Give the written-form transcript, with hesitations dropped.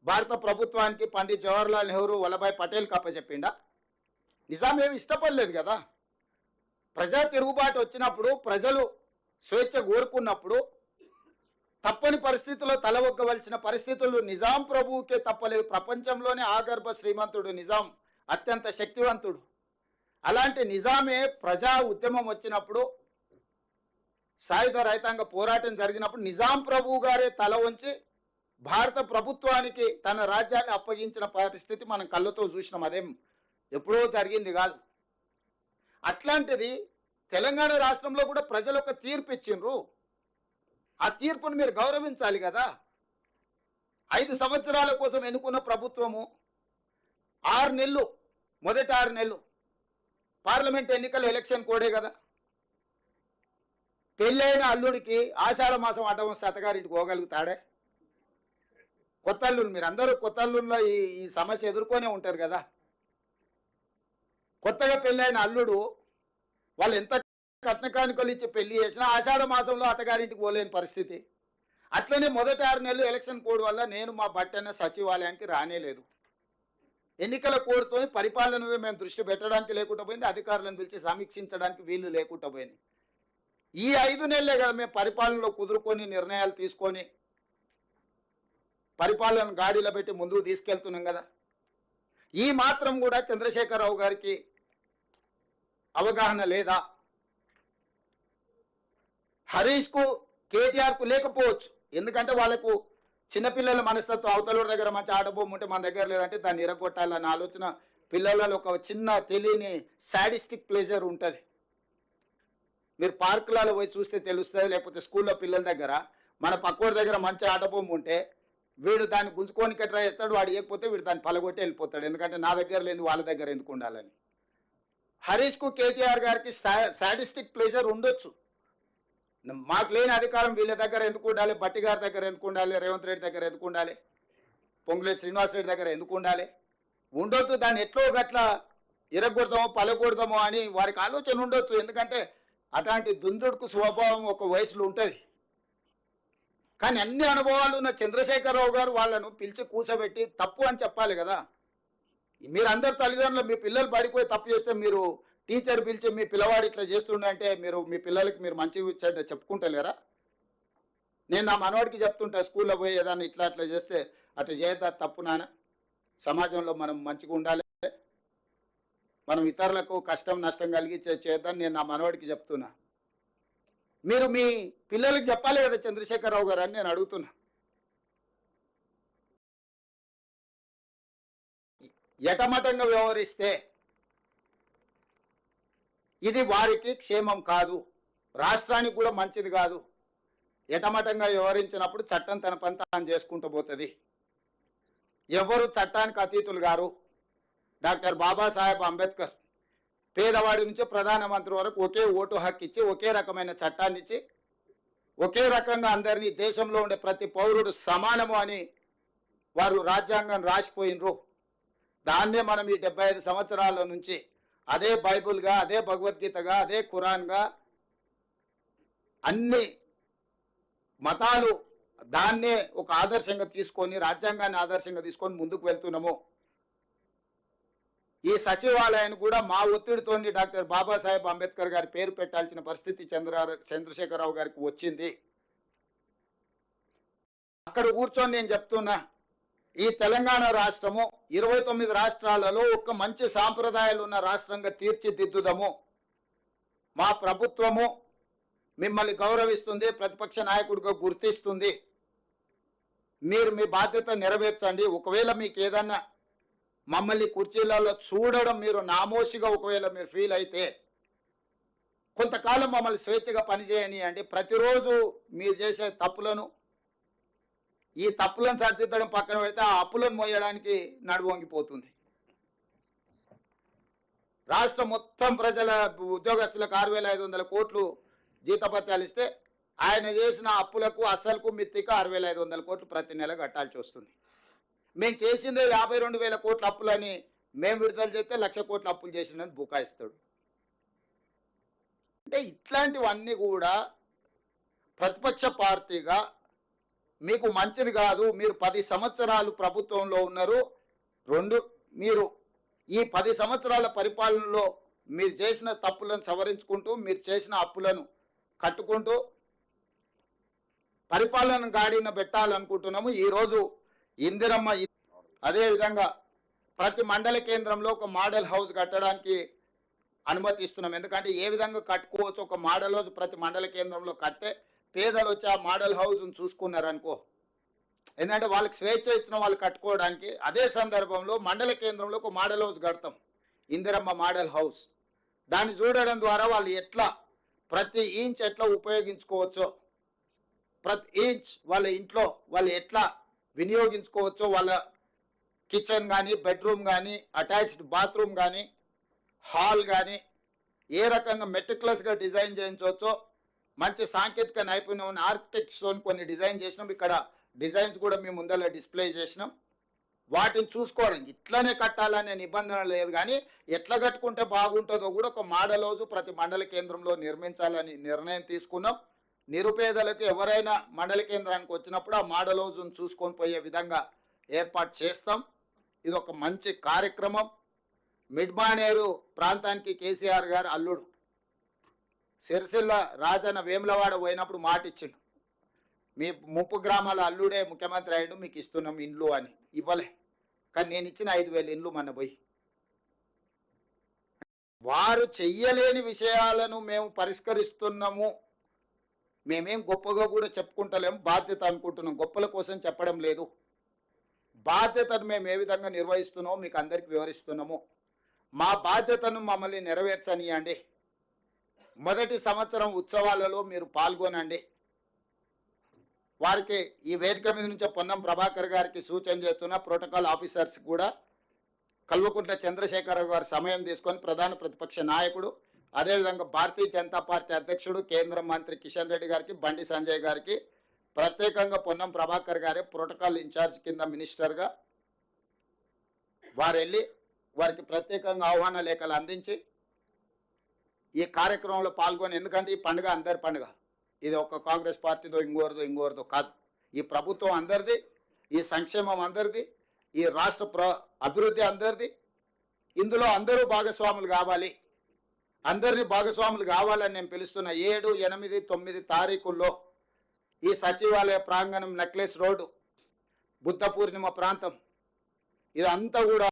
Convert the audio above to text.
భారత ప్రభుత్వానికి పండిత్ జవహర్లాల్ నెహ్రూ వల్లభాయ్ పటేల్ కప్పచెప్పిండా? నిజాం ఏమి ఇష్టపడలేదు కదా. ప్రజా తిరుగుబాటు వచ్చినప్పుడు, ప్రజలు స్వేచ్ఛ కోరుకున్నప్పుడు తప్పని పరిస్థితుల్లో తల ఒగ్గవలసిన పరిస్థితులు నిజాం ప్రభువుకే తప్పలేదు. ప్రపంచంలోనే ఆగర్భ శ్రీమంతుడు నిజాం, అత్యంత శక్తివంతుడు. అలాంటి నిజామే ప్రజా ఉద్యమం వచ్చినప్పుడు, సాయుధ రైతాంగ పోరాటం జరిగినప్పుడు నిజాం ప్రభువు గారే తల వంచి భారత ప్రభుత్వానికి తన రాజ్యాన్ని అప్పగించిన పరిస్థితి మనం కళ్ళతో చూసినాం. అదేం ఎప్పుడో జరిగింది కాదు. అట్లాంటిది తెలంగాణ రాష్ట్రంలో కూడా ప్రజలు ఒక తీర్పు ఇచ్చిండ్రు. ఆ తీర్పును మీరు గౌరవించాలి కదా. 5 సంవత్సరాల కోసం ఎన్నుకున్న ప్రభుత్వము 6 నెలలు, మొదటి 6 నెలలు పార్లమెంట్ ఎన్నికలు, ఎలక్షన్ కోడే కదా. పెళ్ళైన అల్లుడికి ఆషాఢ మాసం అడ్డం వస్తే అత్తగారింటికి పోగలుగుతాడే? కొత్త అల్లుడు, మీరు అందరూ కొత్త అల్లుల్లో ఈ సమస్య ఎదుర్కొనే ఉంటారు కదా. కొత్తగా పెళ్ళైన అల్లుడు వాళ్ళు ఎంత కట్న కానుకలు ఇచ్చి పెళ్లి చేసినా ఆషాఢ మాసంలో అత్తగారింటికి పోలేని పరిస్థితి. అట్లనే మొదటి 6 నెలలు ఎలక్షన్ కోడ్ వల్ల నేను మా బట్టన్న సచివాలయానికి రానేలేదు. ఎన్నికల కోడ్తో పరిపాలన మీద మేము దృష్టి పెట్టడానికి లేకుండా పోయింది, అధికారులను పిలిచి సమీక్షించడానికి వీళ్ళు లేకుండా పోయింది. ఈ 5 నెలలే కదా మేము పరిపాలనలో కుదురుకొని నిర్ణయాలు తీసుకొని పరిపాలన గాడిలో పెట్టి ముందుకు తీసుకెళ్తున్నాం కదా. ఈ మాత్రం కూడా చంద్రశేఖరరావు గారికి అవగాహన లేదా? హరీష్కు, కేటీఆర్కు లేకపోవచ్చు. ఎందుకంటే వాళ్ళకు చిన్నపిల్లల మనస్తత్వం, అవతల దగ్గర మంచి ఆడబొమ్మ ఉంటే మన దగ్గర లేదంటే దాన్ని ఇరగొట్టాలన్న ఆలోచన పిల్లలలో ఒక చిన్న తెలియని సాడిస్టిక్ ప్లెజర్ ఉంటుంది. మీరు పార్కులలో పోయి చూస్తే తెలుస్తుంది. లేకపోతే స్కూల్లో పిల్లల దగ్గర మన పక్కోడి దగ్గర మంచి ఆటబొమ్మ ఉంటే వీడు దాన్ని గుంజుకోనికి ట్రై చేస్తాడు, వాడు ఇవ్వకపోతే వీడు దాన్ని పలగొట్టి వెళ్ళిపోతాడు. ఎందుకంటే నా దగ్గర లేదు వాళ్ళ దగ్గర ఎందుకు ఉండాలని. హరీష్కు, కేటీఆర్ గారికి సాడిస్టిక్ ప్లెజర్ ఉండొచ్చు. మాకు లేని అధికారం వీళ్ళ దగ్గర ఎందుకు ఉండాలి, బట్టి గారి దగ్గర ఎందుకు ఉండాలి, రేవంత్ రెడ్డి దగ్గర ఎందుకు ఉండాలి, పొంగులేటి శ్రీనివాస్ రెడ్డి దగ్గర ఎందుకు ఉండాలి? ఉండొద్దు. దాన్ని ఎట్లో గట్ల ఇరగొడదామో పలగొడదామో అని వారికి ఆలోచన ఉండొచ్చు. ఎందుకంటే అట్లాంటి దుందుడుకు స్వభావం ఒక వయసులో ఉంటుంది. కానీ అన్ని అనుభవాలు ఉన్న చంద్రశేఖరరావు గారు వాళ్ళను పిలిచి కూర్చోబెట్టి తప్పు అని చెప్పాలి కదా. మీరందరు తల్లిదండ్రులు మీ పిల్లలు బడిపోయి తప్పు చేస్తే మీరు టీచర్ పిలిచి మీ పిల్లవాడు ఇట్లా చేస్తుండే మీరు మీ పిల్లలకి మీరు మంచి చెప్పుకుంటలేరా? నేను నా మనవాడికి చెప్తుంటా, స్కూల్లో పోయి ఏదన్నా ఇట్లా అట్లా చేస్తే అట్లా చేయదా తప్పు నాన్న, సమాజంలో మనం మంచిగా ఉండాలి, మనం ఇతరులకు కష్టం నష్టం కలిగి చేద్దాం నేను నా మనవాడికి చెప్తున్నా. మీరు మీ పిల్లలకి చెప్పాలి కదా చంద్రశేఖరరావు గారు అని నేను అడుగుతున్నా. ఎటమటంగా వ్యవహరిస్తే ఇది వారికి క్షేమం కాదు, రాష్ట్రానికి కూడా మంచిది కాదు. ఎటమటంగా వ్యవహరించినప్పుడు చట్టం తన పని తాను చేసుకుంటూ పోతుంది. ఎవరు చట్టానికి అతీతులు గారు. డాక్టర్ బాబాసాహెబ్ అంబేద్కర్ పేదవాడి నుంచి ప్రధానమంత్రి వరకు ఒకే ఓటు హక్కు ఇచ్చి, ఒకే రకమైన చట్టాన్ని ఇచ్చి, ఒకే రకంగా అందరినీ దేశంలో ఉండే ప్రతి పౌరుడు సమానము అని వారు రాజ్యాంగం రాసిపోయినరు. దాన్నే మనం ఈ 75 సంవత్సరాల నుంచి అదే బైబుల్గా, అదే భగవద్గీతగా, అదే ఖురాన్గా అన్ని మతాలు దాన్నే ఒక ఆదర్శంగా తీసుకొని, రాజ్యాంగాన్ని ఆదర్శంగా తీసుకొని ముందుకు వెళ్తున్నాము. ఈ సచివాలయాన్ని కూడా మా ఒత్తిడితో డాక్టర్ బాబాసాహెబ్ అంబేద్కర్ గారి పేరు పెట్టాల్సిన పరిస్థితి చంద్రశేఖరరావు గారికి వచ్చింది. అక్కడ కూర్చొని నేను చెప్తున్నా, ఈ తెలంగాణ రాష్ట్రము 29 రాష్ట్రాలలో ఒక మంచి సాంప్రదాయాలు ఉన్న రాష్ట్రంగా తీర్చిదిద్దుదాము. మా ప్రభుత్వము మిమ్మల్ని గౌరవిస్తుంది, ప్రతిపక్ష నాయకుడిగా గుర్తిస్తుంది. మీరు మీ బాధ్యత నెరవేర్చండి. ఒకవేళ మీకు ఏదన్నా మమ్మల్ని కుర్చీలలో చూడడం మీరు నామోషిగా ఒకవేళ మీరు ఫీల్ అయితే కొంతకాలం మమ్మల్ని స్వేచ్ఛగా పనిచేయనియండి. ప్రతిరోజు మీరు చేసే తప్పులను, ఈ తప్పులను సరిదిద్దడం పక్కన పెడితే ఆ అప్పులను మోయడానికి నడువు వంగిపోతుంది. రాష్ట్రం మొత్తం ప్రజల ఉద్యోగస్తులకు 6,500 కోట్లు జీతభత్యాలు ఇస్తే ఆయన చేసిన అప్పులకు అసలుకు మిత్తికి 6,500 కోట్లు ప్రతి నెల కట్టాల్సి వస్తుంది. మేము చేసిందే 52,000 కోట్ల అప్పులని మేము విడుదల చేస్తే 1,00,000 కోట్ల అప్పులు చేసిందని బుకాయిస్తాడు. అంటే ఇట్లాంటివన్నీ కూడా ప్రతిపక్ష పార్టీగా మీకు మంచిది కాదు. మీరు 10 సంవత్సరాలు ప్రభుత్వంలో ఉన్నారు. మీరు ఈ 10 సంవత్సరాల పరిపాలనలో మీరు చేసిన తప్పులను సవరించుకుంటూ, మీరు చేసిన అప్పులను కట్టుకుంటూ పరిపాలన గాడిన పెట్టాలనుకుంటున్నాము. ఈరోజు ఇందిరమ్మ, అదేవిధంగా ప్రతి మండల కేంద్రంలో ఒక మోడల్ హౌస్ కట్టడానికి అనుమతి ఇస్తున్నాం. ఎందుకంటే ఏ విధంగా కట్టుకోవచ్చు, ఒక మోడల్ హౌస్ ప్రతి మండల కేంద్రంలో కడితే పేదలు వచ్చి ఆ మోడల్ హౌస్ను చూసుకున్నారనుకో, ఎందుకంటే వాళ్ళకి స్వేచ్ఛ ఇచ్చిన వాళ్ళు కట్టుకోవడానికి. అదే సందర్భంలో మండల కేంద్రంలో ఒక మోడల్ హౌస్ కడతాం, ఇందిరమ్మ మోడల్ హౌస్. దాన్ని చూడడం ద్వారా వాళ్ళు ఎట్లా ప్రతి ఇంచ్ ఎట్లా ఉపయోగించుకోవచ్చో, ప్రతి ఇంచ్ వాళ్ళ ఇంట్లో వాళ్ళు ఎట్లా వినియోగించుకోవచ్చో, వాళ్ళ కిచెన్ కానీ, బెడ్రూమ్ కానీ, అటాచ్డ్ బాత్రూమ్ కానీ, హాల్ కానీ ఏ రకంగా మెటిక్యులస్గా డిజైన్ చేయించవచ్చో, మంచి సాంకేతిక నైపుణ్యం ఉన్న ఆర్కిటెక్ట్స్తో కొన్ని డిజైన్ చేసినాం. ఇక్కడ డిజైన్స్ కూడా మేము ముందర డిస్ప్లే చేసినాం. వాటిని చూసుకోవడం, ఇట్లనే కట్టాలనే నిబంధన లేదు, కానీ ఎట్లా కట్టుకుంటే బాగుంటుందో కూడా ఒక మోడల్ హౌస్ ప్రతి మండల కేంద్రంలో నిర్మించాలని నిర్ణయం తీసుకున్నాం. నిరుపేదలకు ఎవరైనా మండల కేంద్రానికి వచ్చినప్పుడు ఆ మోడల్ హౌస్ను చూసుకొని పోయే విధంగా ఏర్పాటు చేస్తాం. ఇది ఒక మంచి కార్యక్రమం. మిడ్మానేరు ప్రాంతానికి కేసీఆర్ గారు అల్లుడు. సిరిసిల్ల రాజన్న వేములవాడ పోయినప్పుడు మాట ఇచ్చిండు, మీ ముప్పు గ్రామాల అల్లుడే ముఖ్యమంత్రి అయ్యాడు, మీకు ఇస్తున్నాం ఇండ్లు అని. ఇవ్వలే, కానీ నేను ఇచ్చిన 5,000 ఇండ్లు మన పోయి. వారు చెయ్యలేని విషయాలను మేము పరిష్కరిస్తున్నాము. మేమేం గొప్పగా కూడా చెప్పుకుంటలేము, బాధ్యత అనుకుంటున్నాం. గొప్పల కోసం చెప్పడం లేదు. బాధ్యతను మేము ఏ విధంగా నిర్వహిస్తున్నామో మీకు అందరికీ వివరిస్తున్నాము. మా బాధ్యతను మమ్మల్ని నెరవేర్చనియండి. మొదటి సంవత్సరం ఉత్సవాలలో మీరు పాల్గొనండి. వారికి ఈ వేదిక మీద నుంచి పొన్నం ప్రభాకర్ గారికి సూచన చేస్తున్న ప్రోటోకాల్ ఆఫీసర్స్ కూడా కల్వకుంట్ల చంద్రశేఖరరావు గారు సమయం తీసుకొని, ప్రధాన ప్రతిపక్ష నాయకుడు, అదేవిధంగా భారతీయ జనతా పార్టీ అధ్యక్షుడు కేంద్ర మంత్రి కిషన్ రెడ్డి గారికి, బండి సంజయ్ గారికి, ప్రత్యేకంగా పొన్నం ప్రభాకర్ గారే ప్రోటోకాల్ ఇన్ఛార్జ్ కింద మినిస్టర్గా వారు వెళ్ళి వారికి ప్రత్యేకంగా ఆహ్వాన లేఖలు అందించి ఈ కార్యక్రమంలో పాల్గొని, ఎందుకంటే ఈ పండుగ అందరి పండుగ, ఇది ఒక కాంగ్రెస్ పార్టీదో ఇంకోరిదో కాదు. ఈ ప్రభుత్వం అందరిది, ఈ సంక్షేమం అందరిది, ఈ రాష్ట్ర అభివృద్ధి అందరిది. ఇందులో అందరూ భాగస్వాములు కావాలి. అందరినీ భాగస్వాములు కావాలని నేను పిలుస్తున్న 7, 8, 9 తారీఖుల్లో ఈ సచివాలయ ప్రాంగణం, నెక్లెస్ రోడ్డు, బుద్ధ పూర్ణిమ ప్రాంతం, ఇదంతా కూడా